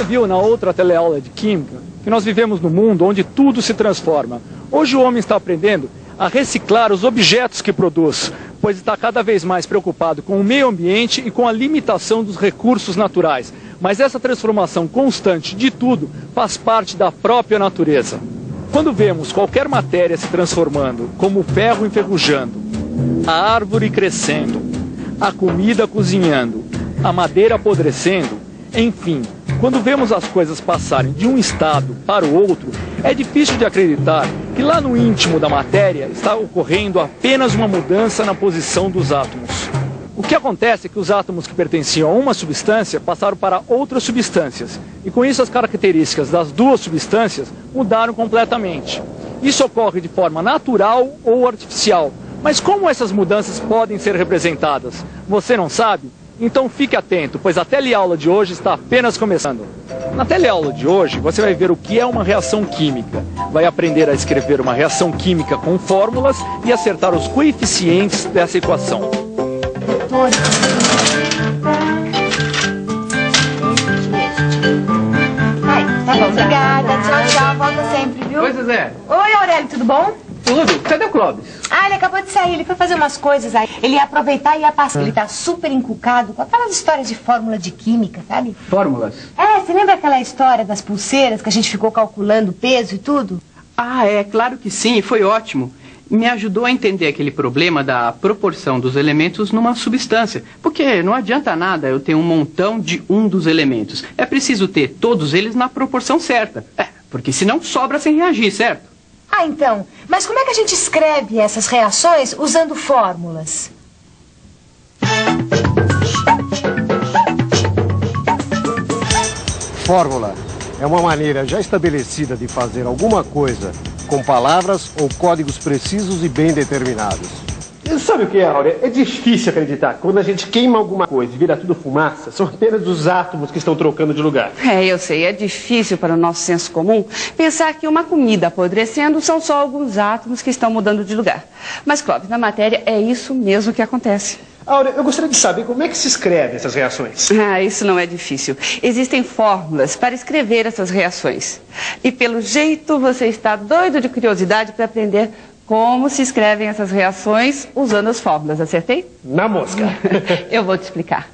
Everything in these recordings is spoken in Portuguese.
viu na outra teleaula de Química que nós vivemos num mundo onde tudo se transforma. Hoje o homem está aprendendo a reciclar os objetos que produz, pois está cada vez mais preocupado com o meio ambiente e com a limitação dos recursos naturais. Mas essa transformação constante de tudo faz parte da própria natureza. Quando vemos qualquer matéria se transformando, como o ferro enferrujando, a árvore crescendo, a comida cozinhando, a madeira apodrecendo, enfim, quando vemos as coisas passarem de um estado para o outro, é difícil de acreditar que lá no íntimo da matéria está ocorrendo apenas uma mudança na posição dos átomos. O que acontece é que os átomos que pertenciam a uma substância passaram para outras substâncias, e com isso as características das duas substâncias mudaram completamente. Isso ocorre de forma natural ou artificial, mas como essas mudanças podem ser representadas? Você não sabe? Então fique atento, pois a teleaula de hoje está apenas começando. Na teleaula de hoje, você vai ver o que é uma reação química. Vai aprender a escrever uma reação química com fórmulas e acertar os coeficientes dessa equação. Tá bom, obrigada. Tchau, tchau. Volta sempre, viu? Oi, Zezé. Oi, Aurélio, tudo bom? Tudo? Cadê o Clóvis? Ah, ele acabou de sair, ele foi fazer umas coisas aí. Ele ia aproveitar e ia passar. Ele tá super encucado com aquelas histórias de fórmula de química, sabe? Fórmulas? É, você lembra aquela história das pulseiras que a gente ficou calculando o peso e tudo? Ah, é, claro que sim, foi ótimo. Me ajudou a entender aquele problema da proporção dos elementos numa substância. Porque não adianta nada eu ter um montão de um dos elementos. É preciso ter todos eles na proporção certa. Porque senão sobra sem reagir, certo? Ah, então, mas como é que a gente escreve essas reações usando fórmulas? Fórmula é uma maneira já estabelecida de fazer alguma coisa com palavras ou códigos precisos e bem determinados. Sabe o que é, Áurea? É difícil acreditar. Quando a gente queima alguma coisa e vira tudo fumaça, são apenas os átomos que estão trocando de lugar. Eu sei, é difícil para o nosso senso comum pensar que uma comida apodrecendo são só alguns átomos que estão mudando de lugar. Mas, Clóvis, na matéria é isso mesmo que acontece. Áurea, eu gostaria de saber como é que se escreve essas reações. Isso não é difícil. Existem fórmulas para escrever essas reações. E pelo jeito você está doido de curiosidade para aprender como se escrevem essas reações usando as fórmulas. Acertei? Na mosca. Eu vou te explicar.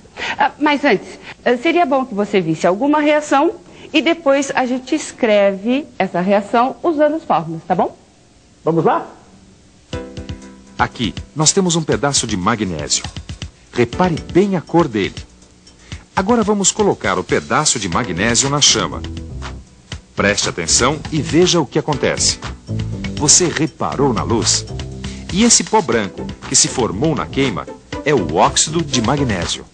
Mas antes, seria bom que você visse alguma reação e depois a gente escreve essa reação usando as fórmulas, tá bom? Vamos lá? Aqui, nós temos um pedaço de magnésio. Repare bem a cor dele. Agora vamos colocar o pedaço de magnésio na chama. Preste atenção e veja o que acontece. Você reparou na luz? E esse pó branco que se formou na queima é o óxido de magnésio.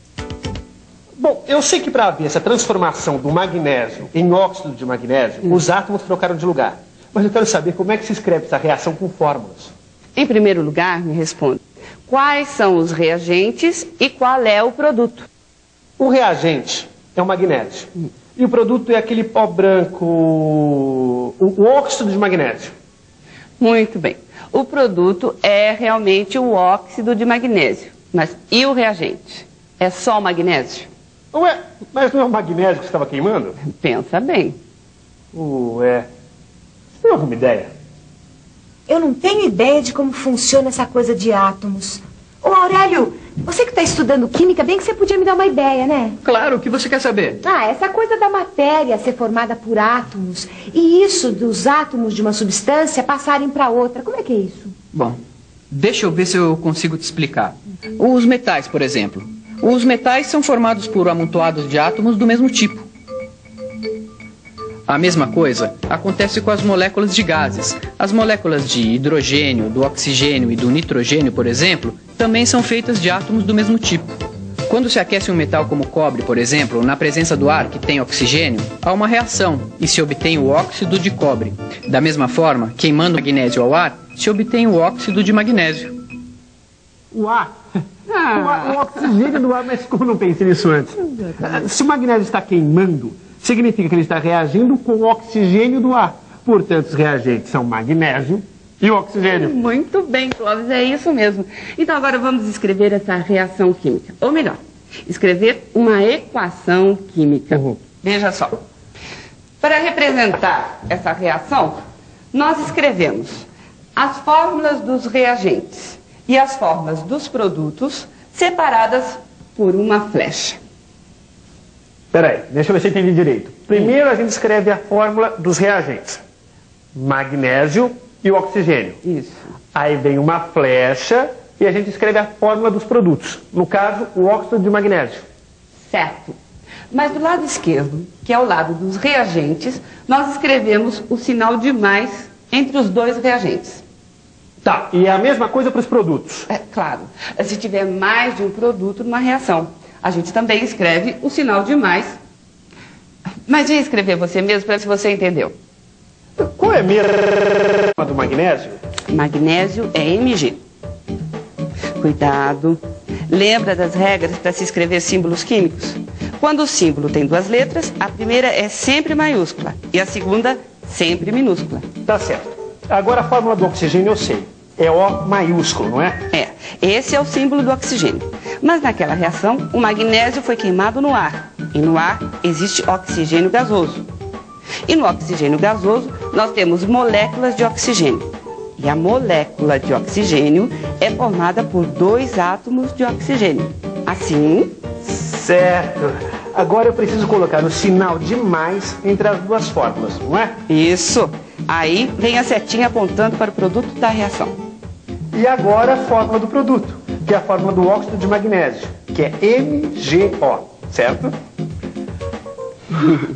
Bom, eu sei que para haver essa transformação do magnésio em óxido de magnésio, os átomos trocaram de lugar. Mas eu quero saber como é que se escreve essa reação com fórmulas. Em primeiro lugar, me responda. Quais são os reagentes e qual é o produto? O reagente é o magnésio. E o produto é aquele pó branco, o óxido de magnésio. Muito bem. O produto é realmente o óxido de magnésio. Mas e o reagente? É só o magnésio? Ué, mas não é o magnésio que você estava queimando? Pensa bem. Você tem alguma ideia? Eu não tenho ideia de como funciona essa coisa de átomos. Ô, Aurélio, você que está estudando química, bem que você podia me dar uma ideia, né? Claro, o que você quer saber? Essa coisa da matéria ser formada por átomos e isso dos átomos de uma substância passarem para outra, como é que é isso? Bom, deixa eu ver se eu consigo te explicar. Os metais, por exemplo. Os metais são formados por amontoados de átomos do mesmo tipo. A mesma coisa acontece com as moléculas de gases. As moléculas de hidrogênio, do oxigênio e do nitrogênio, por exemplo, também são feitas de átomos do mesmo tipo. Quando se aquece um metal como o cobre, por exemplo, na presença do ar que tem oxigênio, há uma reação e se obtém o óxido de cobre. Da mesma forma, queimando magnésio ao ar, se obtém o óxido de magnésio. O ar? O oxigênio do ar, mas como não pensei nisso antes? Se o magnésio está queimando, significa que ele está reagindo com o oxigênio do ar. Portanto, os reagentes são magnésio e oxigênio. Muito bem, Clóvis, é isso mesmo. Então agora vamos escrever essa reação química. Ou melhor, escrever uma equação química. Veja só. Para representar essa reação, nós escrevemos as fórmulas dos reagentes e as fórmulas dos produtos separadas por uma flecha. Peraí, deixa eu ver se eu entendi direito. Primeiro a gente escreve a fórmula dos reagentes. Magnésio e o oxigênio. Isso. Aí vem uma flecha e a gente escreve a fórmula dos produtos. No caso, o óxido de magnésio. Certo. Mas do lado esquerdo, que é o lado dos reagentes, nós escrevemos o sinal de mais entre os dois reagentes. Tá, e é a mesma coisa para os produtos. É claro, se tiver mais de um produto numa reação, a gente também escreve o sinal de mais. Mas vem escrever você mesmo para ver se você entendeu. Qual é mesmo a do magnésio? Magnésio é Mg. Cuidado. Lembra das regras para se escrever símbolos químicos? Quando o símbolo tem duas letras, a primeira é sempre maiúscula e a segunda sempre minúscula. Tá certo. Agora a fórmula do oxigênio eu sei. É O maiúsculo, não é? É, esse é o símbolo do oxigênio. Mas naquela reação, o magnésio foi queimado no ar. E no ar existe oxigênio gasoso. E no oxigênio gasoso, nós temos moléculas de oxigênio. E a molécula de oxigênio é formada por 2 átomos de oxigênio. Assim... Certo. Agora eu preciso colocar o sinal de mais entre as duas fórmulas, não é? Isso. Aí vem a setinha apontando para o produto da reação. E agora a fórmula do produto, que é a fórmula do óxido de magnésio, que é MgO, certo?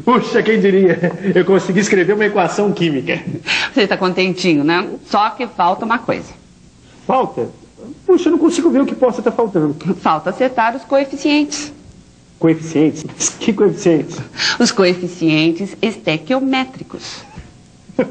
Puxa, quem diria? Eu consegui escrever uma equação química. Você está contentinho, né? Só que falta uma coisa. Falta? Puxa, eu não consigo ver o que possa estar faltando. Falta acertar os coeficientes. Coeficientes? Que coeficientes? Os coeficientes estequiométricos.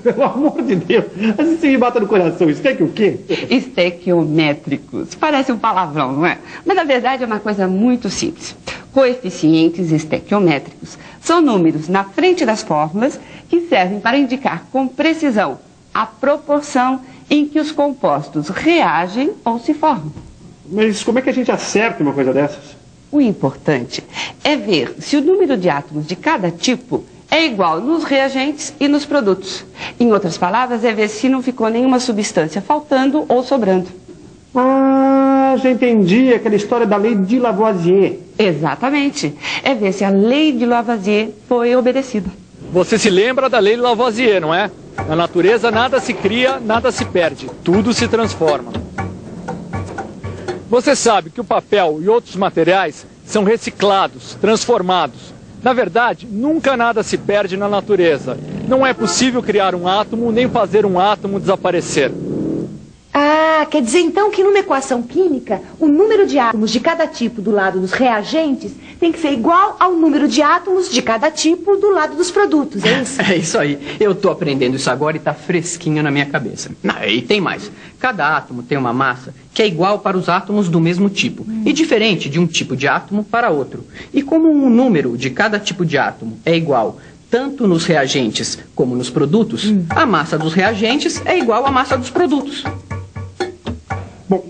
Pelo amor de Deus, assim você me bata no coração. Esteque o quê? Estequiométricos. Parece um palavrão, não é? Mas na verdade é uma coisa muito simples. Coeficientes estequiométricos são números na frente das fórmulas que servem para indicar com precisão a proporção em que os compostos reagem ou se formam. Mas como é que a gente acerta uma coisa dessas? O importante é ver se o número de átomos de cada tipo é igual nos reagentes e nos produtos. Em outras palavras, é ver se não ficou nenhuma substância faltando ou sobrando. Ah, já entendi aquela história da lei de Lavoisier. Exatamente. É ver se a lei de Lavoisier foi obedecida. Você se lembra da lei de Lavoisier, não é? Na natureza nada se cria, nada se perde. Tudo se transforma. Você sabe que o papel e outros materiais são reciclados, transformados. Na verdade, nunca nada se perde na natureza. Não é possível criar um átomo nem fazer um átomo desaparecer. Ah, quer dizer então que numa equação química, o número de átomos de cada tipo do lado dos reagentes tem que ser igual ao número de átomos de cada tipo do lado dos produtos, é isso? É isso aí. Eu tô aprendendo isso agora e tá fresquinho na minha cabeça. E tem mais. Cada átomo tem uma massa que é igual para os átomos do mesmo tipo e diferente de um tipo de átomo para outro. E como o número de cada tipo de átomo é igual tanto nos reagentes como nos produtos, a massa dos reagentes é igual à massa dos produtos. Bom,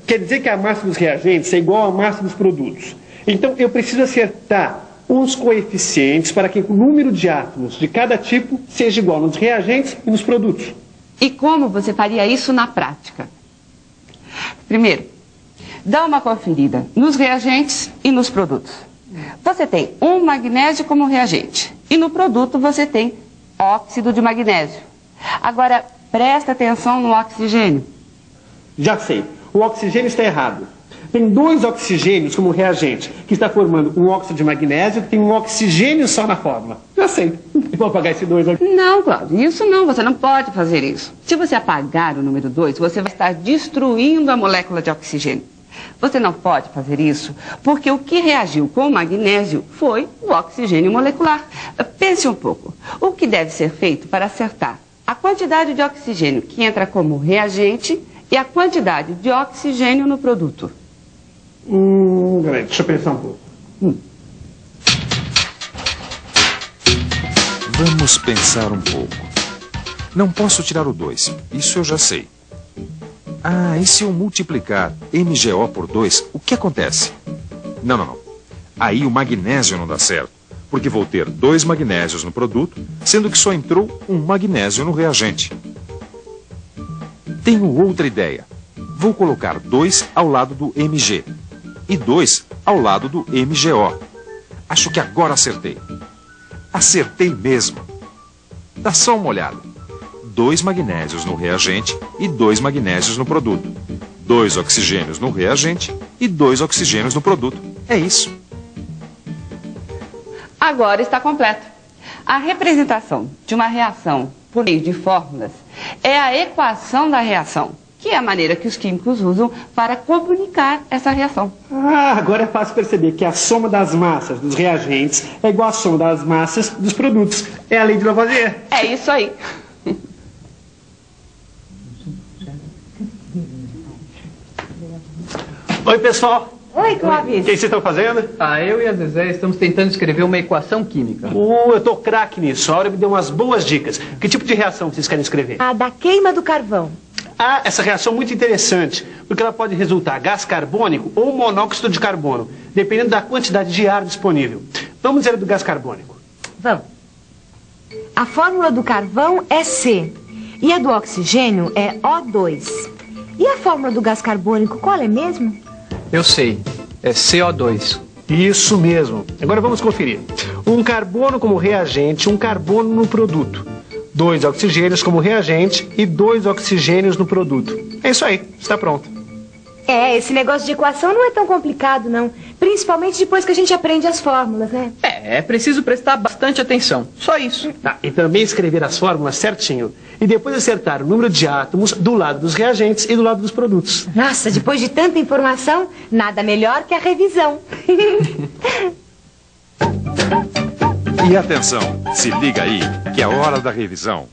quer dizer que a massa dos reagentes é igual à massa dos produtos. Então eu preciso acertar os coeficientes para que o número de átomos de cada tipo seja igual nos reagentes e nos produtos. E como você faria isso na prática? Primeiro, dá uma conferida nos reagentes e nos produtos. Você tem um magnésio como reagente e no produto você tem óxido de magnésio. Agora, presta atenção no oxigênio. Já sei, o oxigênio está errado. Tem 2 oxigênios como reagente, que está formando um óxido de magnésio que tem um oxigênio só na fórmula. Já sei, vou apagar esse 2 aqui. Não, Cláudio, isso não, você não pode fazer isso. Se você apagar o número 2, você vai estar destruindo a molécula de oxigênio. Você não pode fazer isso, porque o que reagiu com o magnésio foi o oxigênio molecular. Pense um pouco, o que deve ser feito para acertar a quantidade de oxigênio que entra como reagente e a quantidade de oxigênio no produto? Peraí, deixa eu pensar um pouco. Vamos pensar um pouco. Não posso tirar o 2, isso eu já sei. Ah, e se eu multiplicar MgO por 2, o que acontece? Não. Aí o magnésio não dá certo, porque vou ter 2 magnésios no produto, sendo que só entrou 1 magnésio no reagente. Tenho outra ideia. Vou colocar 2 ao lado do Mg e 2 ao lado do MgO. Acho que agora acertei. Acertei mesmo. Dá só uma olhada. 2 magnésios no reagente e 2 magnésios no produto. 2 oxigênios no reagente e 2 oxigênios no produto. É isso. Agora está completo. A representação de uma reação por meio de fórmulas é a equação da reação, que é a maneira que os químicos usam para comunicar essa reação. Ah, agora é fácil perceber que a soma das massas dos reagentes é igual à soma das massas dos produtos. É a lei de Lavoisier. É isso aí. Oi, pessoal. Oi, O Clóvis. que vocês estão fazendo? Eu e a Zezé estamos tentando escrever uma equação química. Eu tô craque nisso. A hora me deu umas boas dicas. Que tipo de reação vocês querem escrever? A da queima do carvão. Ah, essa reação é muito interessante, porque ela pode resultar gás carbônico ou monóxido de carbono, dependendo da quantidade de ar disponível. Vamos dizer do gás carbônico. Vamos. A fórmula do carvão é C. E a do oxigênio é O2. E a fórmula do gás carbônico, qual é mesmo? Eu sei, é CO2. Isso mesmo. Agora vamos conferir. Um carbono como reagente, um carbono no produto. 2 oxigênios como reagente e 2 oxigênios no produto. É isso aí, está pronto. Esse negócio de equação não é tão complicado, não. Principalmente depois que a gente aprende as fórmulas, né? É preciso prestar bastante atenção. Só isso. E também escrever as fórmulas certinho. E depois acertar o número de átomos do lado dos reagentes e do lado dos produtos. Nossa, depois de tanta informação, nada melhor que a revisão. E atenção, se liga aí, que é hora da revisão.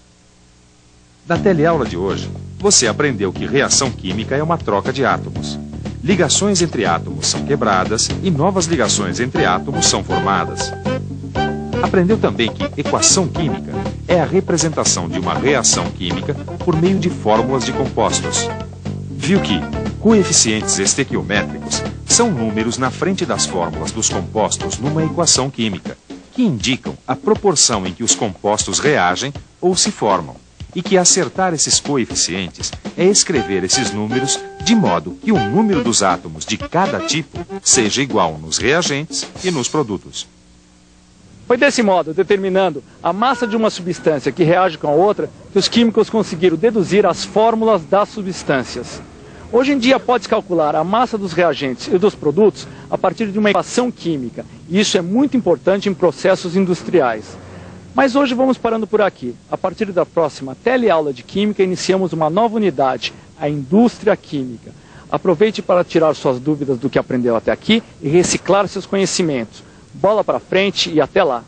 Na teleaula de hoje, você aprendeu que reação química é uma troca de átomos. Ligações entre átomos são quebradas e novas ligações entre átomos são formadas. Aprendeu também que equação química é a representação de uma reação química por meio de fórmulas de compostos. Viu que coeficientes estequiométricos são números na frente das fórmulas dos compostos numa equação química, que indicam a proporção em que os compostos reagem ou se formam, e que acertar esses coeficientes é escrever esses números de modo que o número dos átomos de cada tipo seja igual nos reagentes e nos produtos. Foi desse modo, determinando a massa de uma substância que reage com a outra, que os químicos conseguiram deduzir as fórmulas das substâncias. Hoje em dia pode-se calcular a massa dos reagentes e dos produtos a partir de uma equação química, e isso é muito importante em processos industriais. Mas hoje vamos parando por aqui. A partir da próxima teleaula de Química, iniciamos uma nova unidade, a Indústria Química. Aproveite para tirar suas dúvidas do que aprendeu até aqui e reciclar seus conhecimentos. Bola para frente e até lá!